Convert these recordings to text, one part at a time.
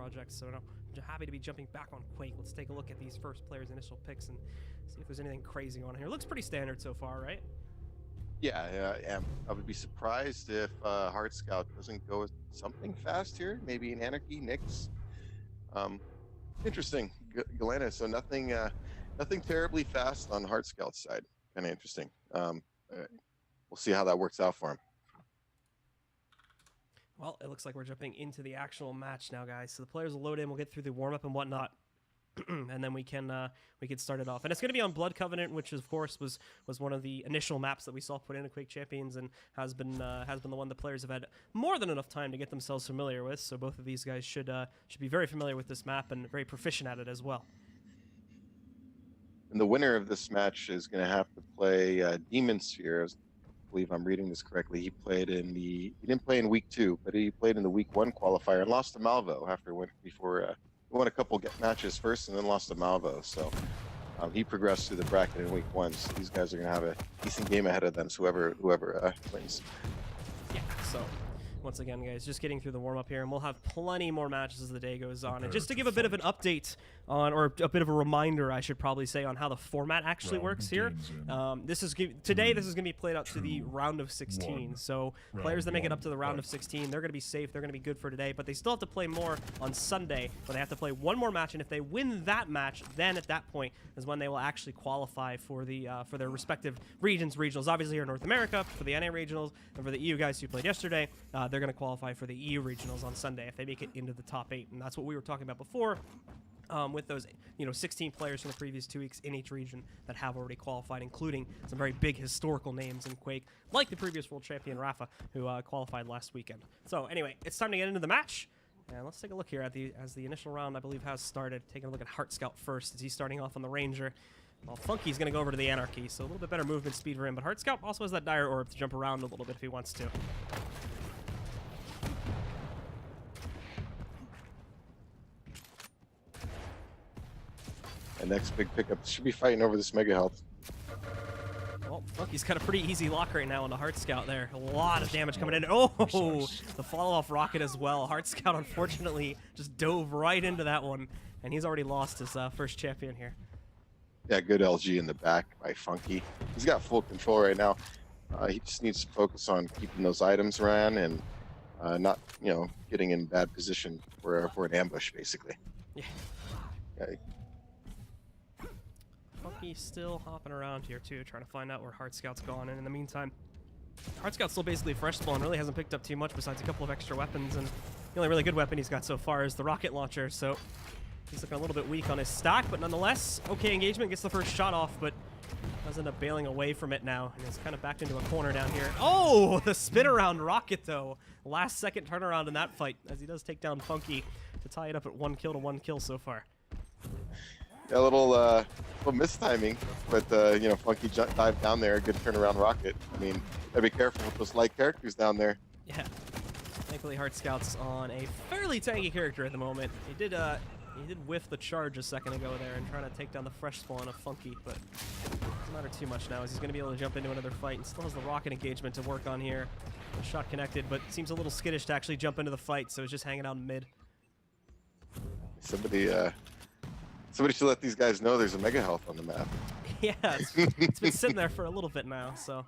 project. So I'm happy to be jumping back on Quake. Let's take a look at these first players' initial picks and see if there's anything crazy on here. Looks pretty standard so far, right? Yeah, I am. I would be surprised if hartescout doesn't go with something fast here. Maybe an Anarchy, Nyx. Interesting, Galena. So nothing terribly fast on hartescout's side. Kind of interesting. We'll see how that works out for him. Well, it looks like we're jumping into the actual match now, guys. So the players will load in. We'll get through the warm-up and whatnot. And then we can start it off, and it's going to be on Blood Covenant, which of course was one of the initial maps that we saw put into Quake Champions, and has been the one the players have had more than enough time to get themselves familiar with. So both of these guys should be very familiar with this map and very proficient at it as well. And the winner of this match is going to have to play Demon Sphere. I believe I'm reading this correctly. He didn't play in week 2, but he played in the week 1 qualifier and lost to Malvo before. Won a couple matches first and then lost to Malvo, so he progressed through the bracket in week 1. So these guys are going to have a decent game ahead of them. So whoever wins. Yeah. So once again, guys, just getting through the warm up here, and we'll have plenty more matches as the day goes on. And just to give a bit of an update on, or a bit of a reminder, I should probably say, on how the format actually works here. This is going to be played out to the round of 16. So players that make it up to the round of 16, they're going to be safe. They're going to be good for today. But they still have to play more on Sunday, where they have to play one more match. And if they win that match, then at that point is when they will actually qualify for their respective regionals. Obviously, here in North America for the NA regionals, and for the EU guys who played yesterday, they're going to qualify for the EU regionals on Sunday if they make it into the top 8. And that's what we were talking about before. With those 16 players from the previous 2 weeks in each region that have already qualified, including some very big historical names in Quake, like the previous world champion Rafa, who qualified last weekend. So anyway, it's time to get into the match, and let's take a look here at as the initial round, I believe, has started. Taking a look at hartescout first, as he's starting off on the Ranger. Well, Funky's going to go over to the Anarchy, so a little bit better movement speed for him, but hartescout also has that dire orb to jump around a little bit if he wants to. And next big pickup should be fighting over this mega health. Well, Funky's got a pretty easy lock right now on the hartescout there. A lot of damage coming in. Oh, the follow-off rocket as well. hartescout, unfortunately, just dove right into that one, and he's already lost his first champion here. Yeah, good LG in the back by Funky. He's got full control right now. He just needs to focus on keeping those items around and not, getting in bad position for an ambush, basically. Yeah. Okay. Funky's still hopping around here too, trying to find out where hartescout's gone. And in the meantime, hartescout's still basically fresh spawn, really hasn't picked up too much besides a couple of extra weapons, and the only really good weapon he's got so far is the rocket launcher, so he's looking a little bit weak on his stack, but nonetheless, okay engagement, gets the first shot off, but does end up bailing away from it now, and is kind of backed into a corner down here. Oh, the spin around rocket though. Last second turnaround in that fight, as he does take down Funky to tie it up at 1 kill to 1 kill so far. A little mistiming, but Funky dived down there, a good turnaround rocket. I mean, gotta be careful with those light characters down there. Yeah. Thankfully, hartescout's on a fairly tanky character at the moment. He did whiff the charge a second ago there and trying to take down the fresh spawn of Funky, but it doesn't matter too much now as he's going to be able to jump into another fight and still has the rocket engagement to work on here. The shot connected, but seems a little skittish to actually jump into the fight, so he's just hanging out in mid. Somebody should let these guys know there's a mega health on the map. Yeah, it's been sitting there for a little bit now. So, like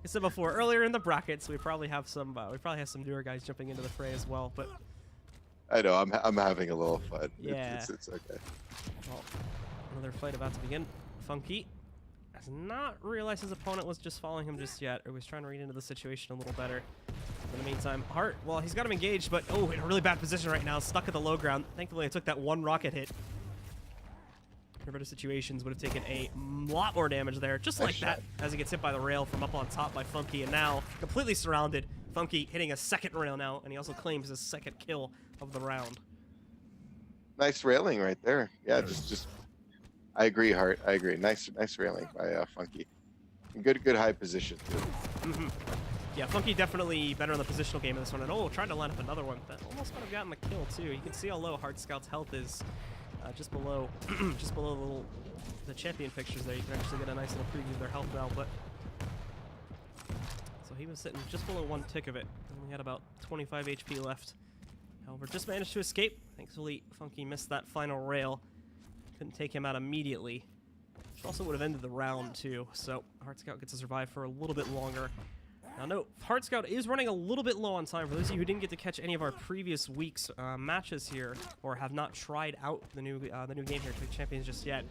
I said before, earlier in the brackets, we probably have some newer guys jumping into the fray as well. But I know I'm having a little fun. Yeah, it's okay. Well, another fight about to begin. Funky has not realized his opponent was just following him just yet, or was trying to read into the situation a little better. In the meantime, Hart, well, he's got him engaged, but in a really bad position right now, stuck at the low ground. Thankfully, I took that one rocket hit. In better situations, would have taken a lot more damage there, just like that, as he gets hit by the rail from up on top by Funky, and now completely surrounded. Funky hitting a second rail now, and he also claims his second kill of the round. Nice railing right there. Yeah, just I agree, Hart. I agree. Nice railing by Funky. Good high position too. Mm-hmm. Yeah, Funky definitely better in the positional game in this one, and tried to line up another one that almost might have gotten the kill too. You can see how low hartescout's health is. Just below the champion pictures there. You can actually get a nice little preview of their health now, but so he was sitting just below 1 tick of it, and we had about 25 HP left However, just managed to escape. Thankfully, Funky missed that final rail. Couldn't take him out immediately. Which also would have ended the round, too. So, hartescout gets to survive for a little bit longer. Now, note, hartescout is running a little bit low on time. For those of you who didn't get to catch any of our previous week's matches here, or have not tried out the new game here, Quake Champions, just yet,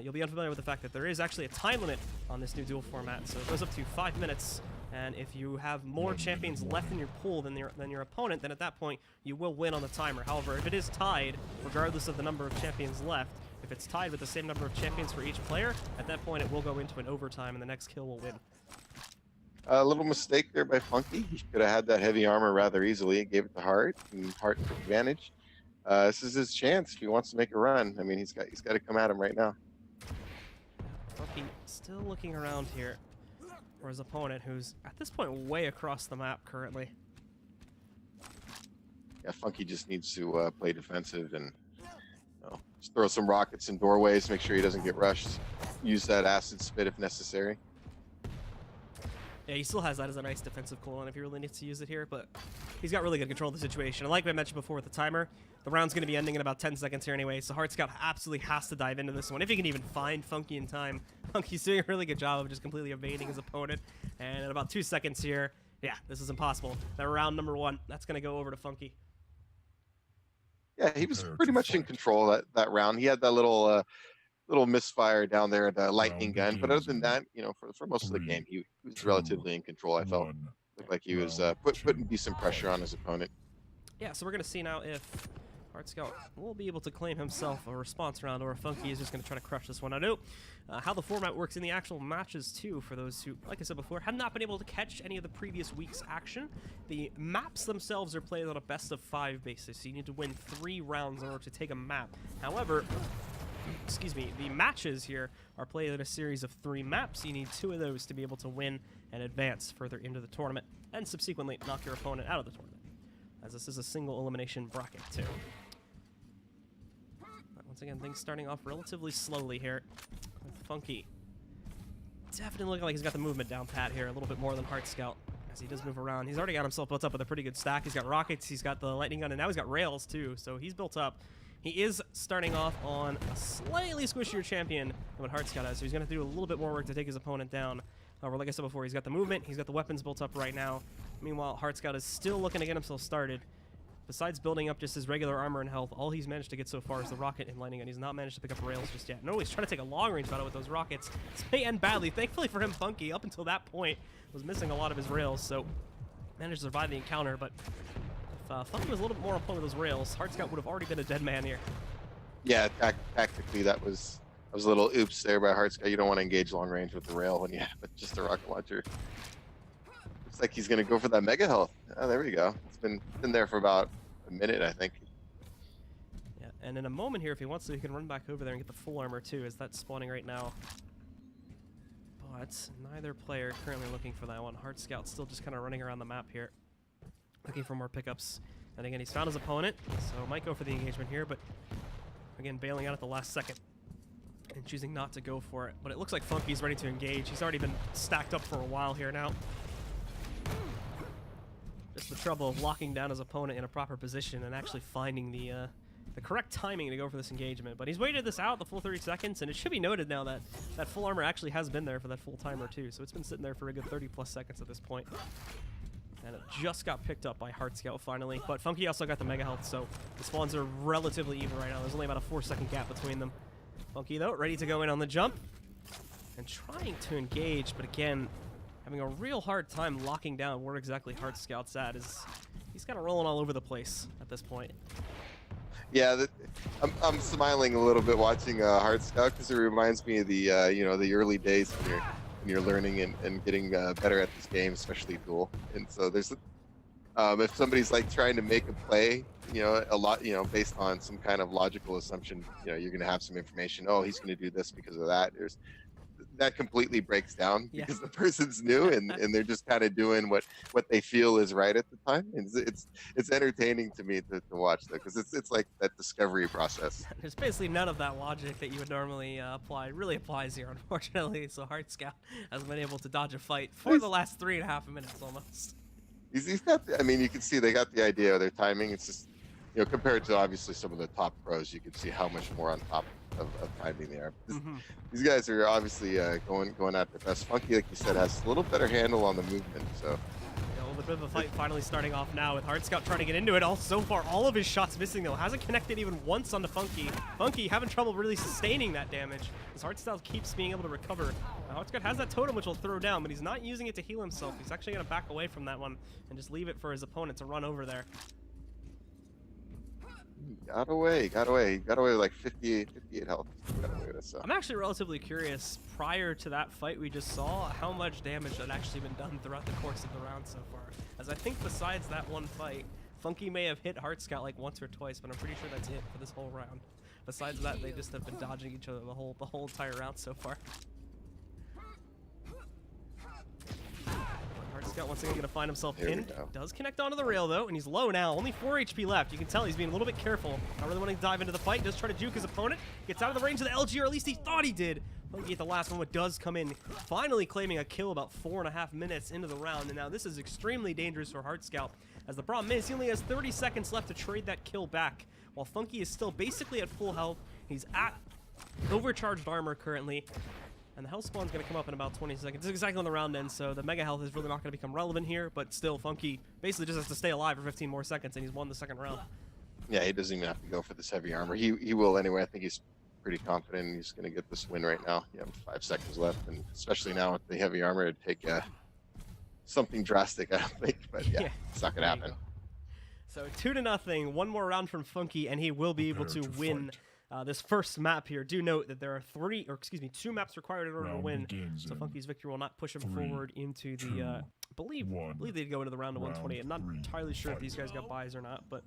you'll be unfamiliar with the fact that there is actually a time limit on this new duel format. So it goes up to 5 minutes. And if you have more champions left in your pool than your opponent, then at that point, you will win on the timer. However, if it is tied, regardless of the number of champions left, if it's tied with the same number of champions for each player, at that point it will go into an overtime and the next kill will win. A little mistake there by Funky. He could have had that heavy armor rather easily. Gave it to Hart, and Hart took advantage. This is his chance if he wants to make a run. I mean, he's got to come at him right now. Funky still looking around here for his opponent, who's at this point way across the map currently. Yeah, Funky just needs to play defensive and just throw some rockets in doorways, make sure he doesn't get rushed. Use that acid spit if necessary. Yeah, he still has that as a nice defensive cooldown if he really needs to use it here, but he's got really good control of the situation. And like I mentioned before with the timer, the round's going to be ending in about 10 seconds here anyway, so hartescout absolutely has to dive into this one if he can even find Funky in time. Funky's doing a really good job of just completely evading his opponent. And in about 2 seconds here, yeah, this is impossible. That round number 1, that's going to go over to Funky. Yeah, he was pretty much in control that round. He had that little misfire down there, the lightning gun. But other than that, for most of the game, he was relatively in control. I felt looked like he was putting decent pressure on his opponent. Yeah, so we're gonna see now if hartescout will be able to claim himself a response round, or if Funky is just gonna try to crush this one. I know how the format works in the actual matches too. For those who, like I said before, have not been able to catch any of the previous week's action, the maps themselves are played on a best-of-5 basis. So you need to win 3 rounds in order to take a map. However, excuse me, the matches here are played in a series of 3 maps. You need 2 of those to be able to win and advance further into the tournament, and subsequently knock your opponent out of the tournament, as this is a single elimination bracket too. But once again, things starting off relatively slowly here with Funky. Definitely looking like he's got the movement down pat here, a little bit more than hartescout, as he does move around. He's already got himself built up with a pretty good stack. He's got rockets, he's got the lightning gun, and now he's got rails too, so he's built up. He is starting off on a slightly squishier champion than what hartescout has, so he's going to do a little bit more work to take his opponent down. However, like I said before, he's got the movement, he's got the weapons built up right now. Meanwhile, hartescout is still looking to get himself started. Besides building up just his regular armor and health, all he's managed to get so far is the rocket and lightning gun. He's not managed to pick up rails just yet. No, he's trying to take a long-range battle with those rockets. This may end badly. Thankfully for him, Funky, up until that point, was missing a lot of his rails, so managed to survive the encounter. But if Funky was a little bit more on point with those rails, hartescout would have already been a dead man here. Yeah, tactically that was a little oops there by hartescout. You don't want to engage long range with the rail when you have just a rocket launcher. Looks like he's going to go for that mega health. Oh, there we go. It's been there for about a minute, I think. Yeah, and in a moment here, if he wants to, he can run back over there and get the full armor too, as that's spawning right now. But neither player currently looking for that one. hartescout still just kind of running around the map here, looking for more pickups. And again, he's found his opponent, so might go for the engagement here, but again, bailing out at the last second and choosing not to go for it. But it looks like Funky's ready to engage. He's already been stacked up for a while here now. Just the trouble of locking down his opponent in a proper position and actually finding the correct timing to go for this engagement. But he's waited this out the full 30 seconds, and it should be noted now that that full armor actually has been there for that full timer too. So it's been sitting there for a good 30+ seconds at this point. And it just got picked up by hartescout finally. But Funky also got the mega health, so the spawns are relatively even right now. There's only about a 4-second gap between them. Funky, though, ready to go in on the jump and trying to engage, but again, having a real hard time locking down where exactly hartescout's at. He's kind of rolling all over the place at this point. Yeah, I'm smiling a little bit watching hartescout, because it reminds me of the the early days when you're learning and getting better at this game, especially duel. And so there's if somebody's like trying to make a play, a lot, based on some kind of logical assumption, you're going to have some information. Oh, he's going to do this because of that. That completely breaks down because the person's new and they're just kind of doing what they feel is right at the time. And it's entertaining to me to watch that, because it's like that discovery process. There's basically none of that logic that you would normally apply. It really applies here, unfortunately. So hartescout has been able to dodge a fight for the last 3.5 minutes almost. He's got. I mean, you can see they got the idea of their timing. It's just you know, compared to obviously some of the top pros, you can see how much more on top of timing they are. These guys are obviously going at their best. Funky, like you said, has a little better handle on the movement. So a little bit of a fight finally starting off now with hartescout trying to get into it. So far, all of his shots missing though. Hasn't connected even once onto Funky. Funky having trouble really sustaining that damage. His hartescout keeps being able to recover. hartescout has that totem which will throw down, but he's not using it to heal himself. He's actually going to back away from that one and just leave it for his opponent to run over there. got away with like 58 health. Got away with it, so. I'm actually relatively curious, prior to that fight we just saw, how much damage had actually been done throughout the course of the round so far. As I think besides that one fight, Funky may have hit hartescout like once or twice, but I'm pretty sure that's it for this whole round. Besides that, they just have been dodging each other the whole entire round so far. hartescout once again going to find himself pinned. Does connect onto the rail though, and he's low now. Only 4 HP left. You can tell he's being a little bit careful. Not really wanting to dive into the fight. Does try to juke his opponent. Gets out of the range of the LG, or at least he thought he did. Funky at the last moment does come in, finally claiming a kill about 4.5 minutes into the round. And now this is extremely dangerous for hartescout, as the problem is he only has 30 seconds left to trade that kill back, while Funky is still basically at full health. He's at overcharged armor currently. And the health spawn's going to come up in about 20 seconds. This is exactly when the round ends, so the mega health is really not going to become relevant here, but still, Funky basically just has to stay alive for 15 more seconds, and he's won the second round. Yeah, he doesn't even have to go for this heavy armor. He will anyway. I think he's pretty confident he's going to get this win right now. You have 5 seconds left, and especially now with the heavy armor, it'd take something drastic, I don't think, but yeah. It's not going to happen. So 2-0, one more round from Funky, and he will be able to win this first map here. Do note that there are 2 maps required in order to win. So Funky's victory will not push him forward into the, I believe they'd go into the round of 128. I'm not entirely sure if these guys got buys or not, but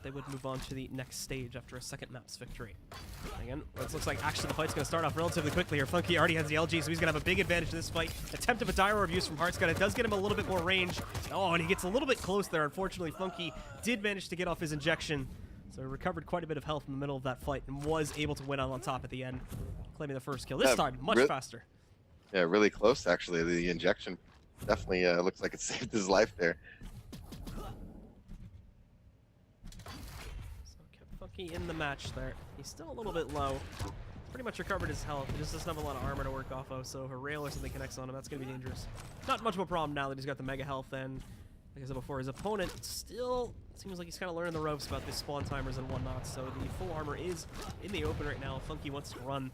they would move on to the next stage after a second map's victory. Again, it looks like actually the fight's going to start off relatively quickly here. Funky already has the LG, so he's going to have a big advantage in this fight. Attempt of a dire abuse from hartescout. It does get him a little bit more range. Oh, and he gets a little bit close there. Unfortunately, Funky did manage to get off his injection, so he recovered quite a bit of health in the middle of that fight and was able to win out on top at the end, claiming the first kill. This time, much faster. Yeah, really close, actually. The injection definitely looks like it saved his life there. Funky in the match there. He's still a little bit low. He's pretty much recovered his health. He just doesn't have a lot of armor to work off of, so if a rail or something connects on him, that's going to be dangerous. Not much of a problem now that he's got the mega health, and like I said before, his opponent still seems like he's kind of learning the ropes about the spawn timers and whatnot, so the full armor is in the open right now. Funky wants to run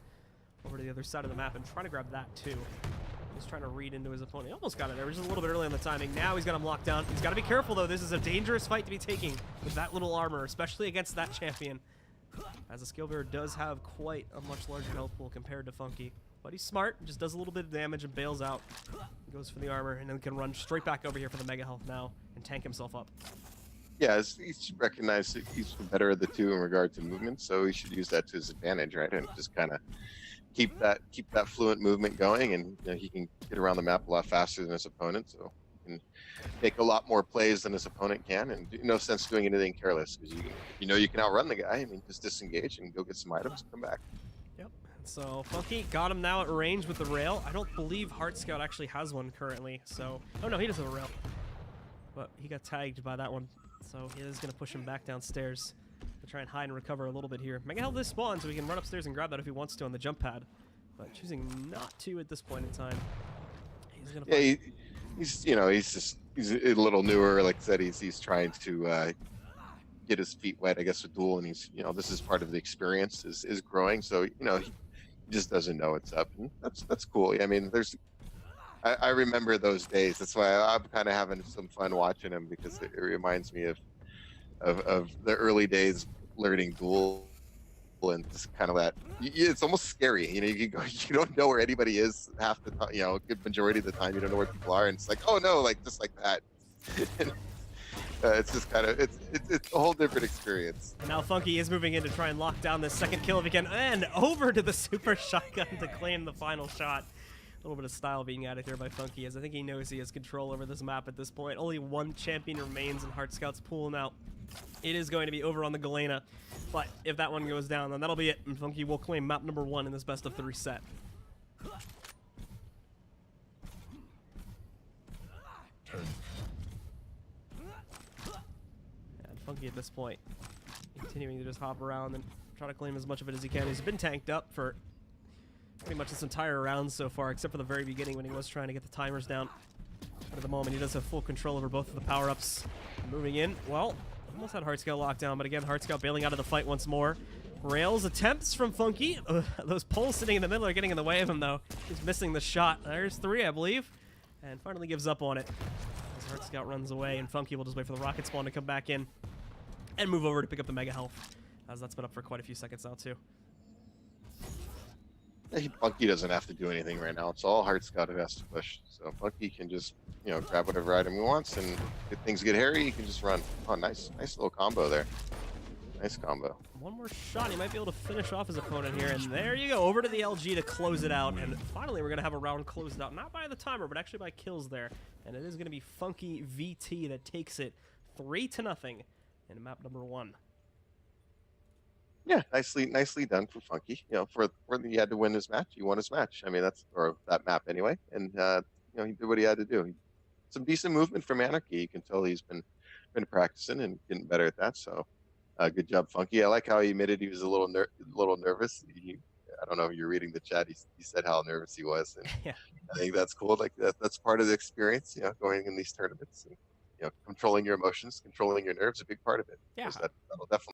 over to the other side of the map and try to grab that too. He's trying to read into his opponent. He almost got it there. Just a little bit early on the timing. Now he's got him locked down. He's got to be careful, though. This is a dangerous fight to be taking with that little armor, especially against that champion, as the skill bearer does have quite a much larger health pool compared to Funky. But he's smart, just does a little bit of damage and bails out. Goes for the armor, and then can run straight back over here for the mega health now and tank himself up. Yeah, he's recognized that he's the better of the two in regard to movement, so he should use that to his advantage, right? And just kind of keep that fluent movement going, and you know, he can get around the map a lot faster than his opponent, so he can make a lot more plays than his opponent can, and no sense doing anything careless, because you know you can outrun the guy. I mean, just disengage and go get some items and come back. Yep. So Funky got him now at range with the rail. I don't believe hartescout actually has one currently, so oh no, he does have a rail, but he got tagged by that one, so he is going to push him back downstairs to try and hide and recover a little bit here. Mega health is spawned, so he can run upstairs and grab that if he wants to on the jump pad, but choosing not to at this point in time. He's gonna he's a little newer. Like I said, he's trying to get his feet wet, I guess, with DueL, and he's this is part of the experience is growing. So he just doesn't know what's up, and that's cool. I mean, I remember those days. That's why I'm kind of having some fun watching him, because it reminds me of the early days learning DueL, and just kind of that. It's almost scary. You don't know where anybody is half the time. A good majority of the time, you don't know where people are, and it's like, oh no, like just like that. It's just kind of it's a whole different experience. And now Funky is moving in to try and lock down this second kill if he can, and over to the super shotgun to claim the final shot. A little bit of style being added here by Funky, as I think he knows he has control over this map at this point. Only one champion remains in hartescout's pool now. It is going to be over on the Galena, but if that one goes down, then that'll be it, and Funky will claim map number 1 in this best of 3 set. Funky at this point, continuing to just hop around and try to claim as much of it as he can. He's been tanked up for pretty much this entire round so far, except for the very beginning when he was trying to get the timers down. But at the moment, he does have full control over both of the power-ups. Moving in, well, almost had hartescout locked down, but again, hartescout bailing out of the fight once more. Rails attempts from Funky. Those poles sitting in the middle are getting in the way of him, though. He's missing the shot. There's 3, I believe. And finally gives up on it as hartescout runs away, and Funky will just wait for the rocket spawn to come back in and move over to pick up the mega health, as that's been up for quite a few seconds now, too. Funky doesn't have to do anything right now. It's all hartescout who has to push. So Funky can just, grab whatever item he wants, and if things get hairy, he can just run. Oh, nice little combo there. Nice combo. One more shot, he might be able to finish off his opponent here, and there you go, over to the LG to close it out, and finally we're going to have a round closed out, not by the timer, but actually by kills there, and it is going to be Funky VT that takes it 3-0 in map number 1. Yeah, nicely done for Funky. For he had to win his match, he won his match. I mean, or that map anyway, and he did what he had to do. Some decent movement from Anarchy. You can tell he's been practicing and getting better at that. So, good job, Funky. I like how he admitted he was a little nervous. I don't know if you're reading the chat. He said how nervous he was, and Yeah. I think that's cool. Like that's part of the experience. Going in these tournaments, and, controlling your emotions, controlling your nerves, a big part of it. Yeah. That'll definitely.